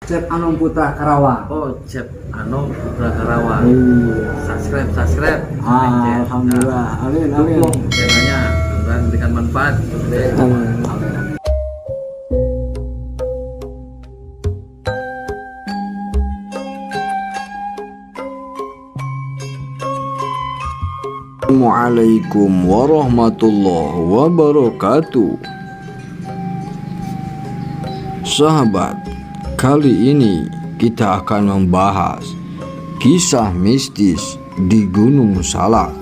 Cep Anom Putra Karawang. Oh, Cep Anom Putra Karawang. Iya. Subscribe. Alhamdulillah. Amin. Dukung channelnya, mudah-mudahan memberikan manfaat. Amin. Assalamualaikum warahmatullahi wabarakatuh. Sahabat, kali ini kita akan membahas kisah mistis di Gunung Salak.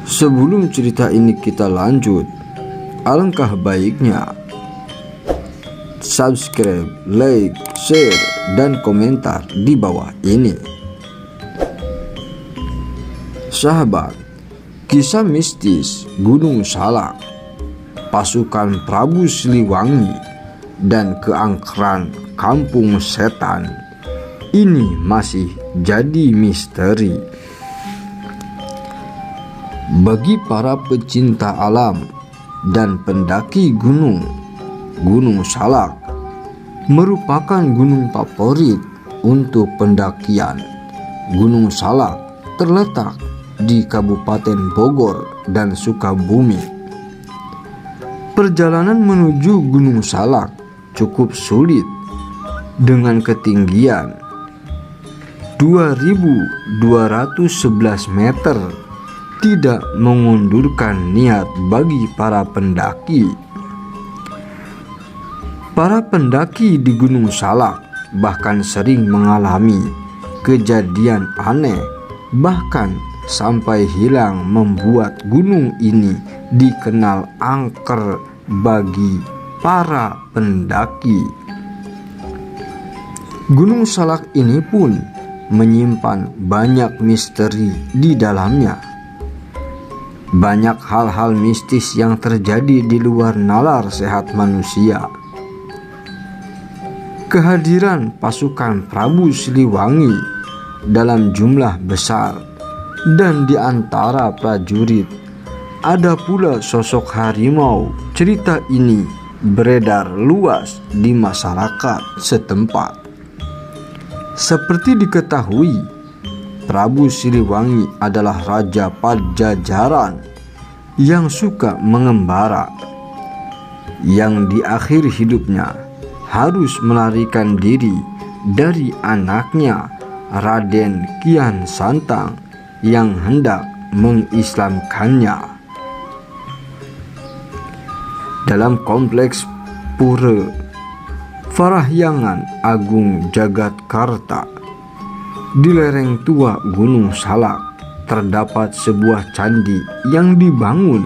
Sebelum cerita ini kita lanjut, alangkah baiknya subscribe, like, share, dan komentar di bawah ini. Sahabat, kisah mistis Gunung Salak, pasukan Prabu Siliwangi, dan keangkeran kampung setan ini masih jadi misteri. Bagi para pecinta alam dan pendaki gunung, Gunung Salak merupakan gunung favorit untuk pendakian. Gunung Salak terletak di Kabupaten Bogor dan Sukabumi. Perjalanan menuju Gunung Salak cukup sulit dengan ketinggian 2.211 meter, tidak mengundurkan niat bagi para pendaki. Para pendaki di Gunung Salak bahkan sering mengalami kejadian aneh, bahkan sampai hilang, membuat gunung ini dikenal angker bagi para pendaki. Gunung Salak ini pun menyimpan banyak misteri di dalamnya. Banyak hal-hal mistis yang terjadi di luar nalar sehat manusia. Kehadiran pasukan Prabu Siliwangi dalam jumlah besar, dan di antara prajurit ada pula sosok harimau. Cerita ini beredar luas di masyarakat setempat. Seperti diketahui, Prabu Siliwangi adalah raja Pajajaran yang suka mengembara, yang di akhir hidupnya harus melarikan diri dari anaknya Raden Kian Santang yang hendak mengislamkannya. Dalam kompleks Pura Parahyangan Agung Jagatkarta di lereng tua Gunung Salak terdapat sebuah candi yang dibangun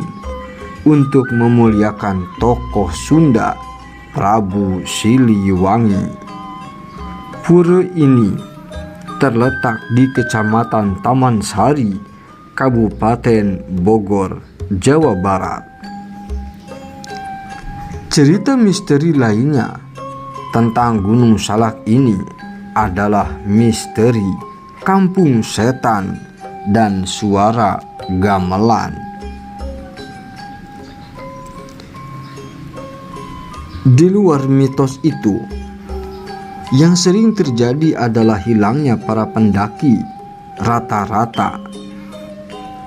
untuk memuliakan tokoh Sunda Prabu Siliwangi. Pura ini terletak di Kecamatan Taman Sari, Kabupaten Bogor, Jawa Barat. Cerita misteri lainnya tentang Gunung Salak ini adalah misteri kampung setan dan suara gamelan. Di luar mitos itu, yang sering terjadi adalah hilangnya para pendaki. Rata-rata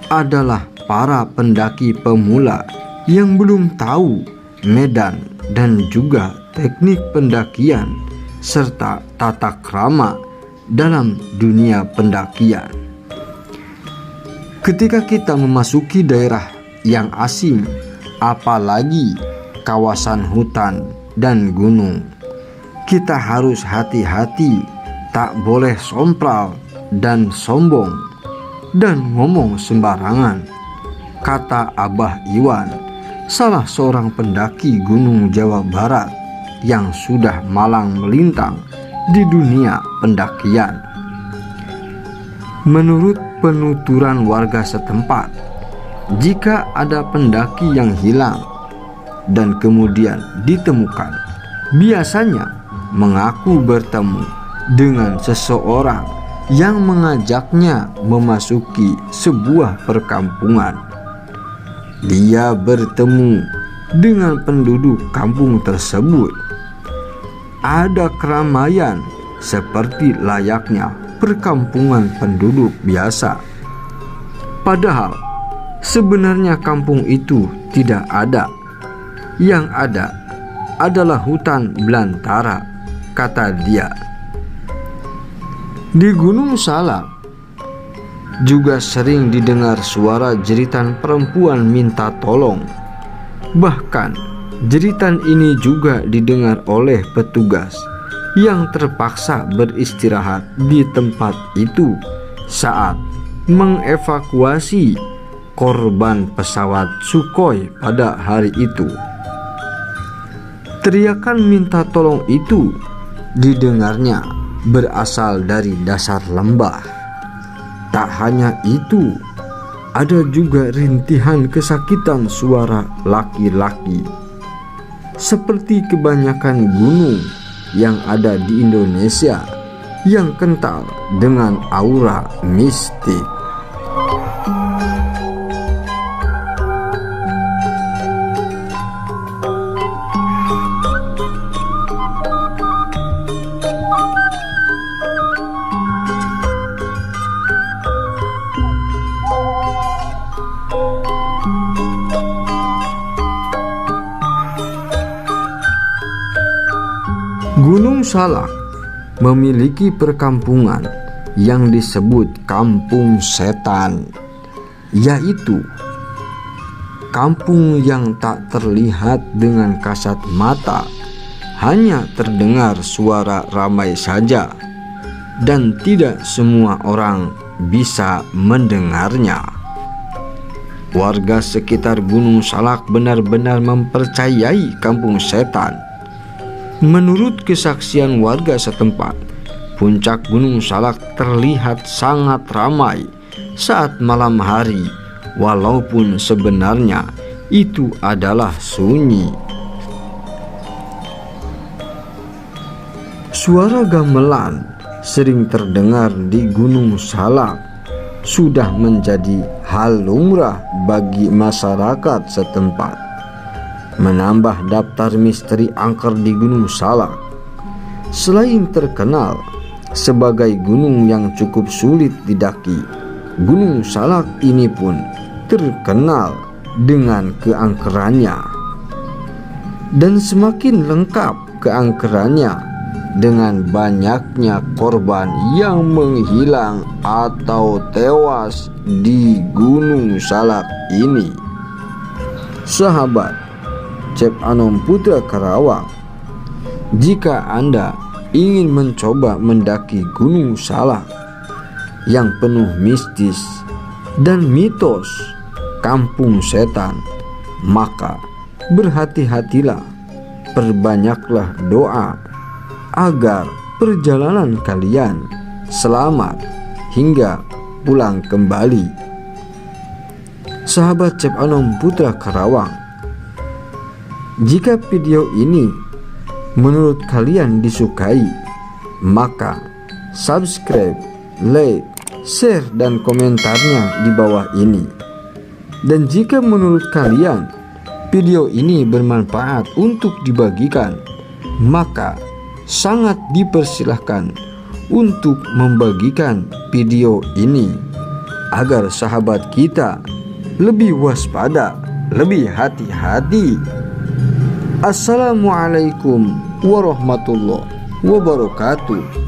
adalah para pendaki pemula yang belum tahu medan dan juga teknik pendakian serta tata krama dalam dunia pendakian. Ketika kita memasuki daerah yang asing, apalagi kawasan hutan dan gunung, kita harus hati-hati, tak boleh sompral dan sombong dan ngomong sembarangan, kata Abah Iwan, salah seorang pendaki Gunung Jawa Barat yang sudah malang melintang di dunia pendakian. Menurut penuturan warga setempat, jika ada pendaki yang hilang dan kemudian ditemukan, biasanya mengaku bertemu dengan seseorang yang mengajaknya memasuki sebuah perkampungan. Dia bertemu dengan penduduk kampung tersebut. ada keramaian seperti layaknya perkampungan penduduk biasa. Padahal sebenarnya kampung itu tidak ada. Yang ada adalah hutan belantara, kata dia. Di Gunung Salak juga sering didengar suara jeritan perempuan minta tolong. Bahkan jeritan ini juga didengar oleh petugas yang terpaksa beristirahat di tempat itu saat mengevakuasi korban pesawat Sukhoi pada hari itu. Teriakan minta tolong itu didengarnya berasal dari dasar lembah. Tak hanya itu, ada juga rintihan kesakitan suara laki-laki. Seperti kebanyakan gunung yang ada di Indonesia yang kental dengan aura mistik. Gunung Salak memiliki perkampungan yang disebut Kampung Setan, yaitu kampung yang tak terlihat dengan kasat mata, hanya terdengar suara ramai saja, dan tidak semua orang bisa mendengarnya. Warga sekitar Gunung Salak benar-benar mempercayai Kampung Setan. Menurut kesaksian warga setempat, puncak Gunung Salak terlihat sangat ramai saat malam hari, walaupun sebenarnya itu adalah sunyi. Suara gamelan sering terdengar di Gunung Salak, sudah menjadi hal lumrah bagi masyarakat setempat. Menambah daftar misteri angker di Gunung Salak, selain terkenal sebagai gunung yang cukup sulit didaki, Gunung Salak ini pun terkenal dengan keangkerannya. Dan semakin lengkap keangkerannya dengan banyaknya korban yang menghilang atau tewas di Gunung Salak ini. Sahabat Cep Anom Putra Karawang, jika Anda ingin mencoba mendaki Gunung Salak yang penuh mistis dan mitos Kampung Setan, maka berhati-hatilah, perbanyaklah doa agar perjalanan kalian selamat hingga pulang kembali. Sahabat Cep Anom Putra Karawang, jika video ini menurut kalian disukai, maka subscribe, like, share, dan komentarnya di bawah ini. Dan jika menurut kalian video ini bermanfaat untuk dibagikan, maka sangat dipersilahkan untuk membagikan video ini agar sahabat kita lebih waspada, lebih hati-hati. Assalamualaikum warahmatullahi wabarakatuh.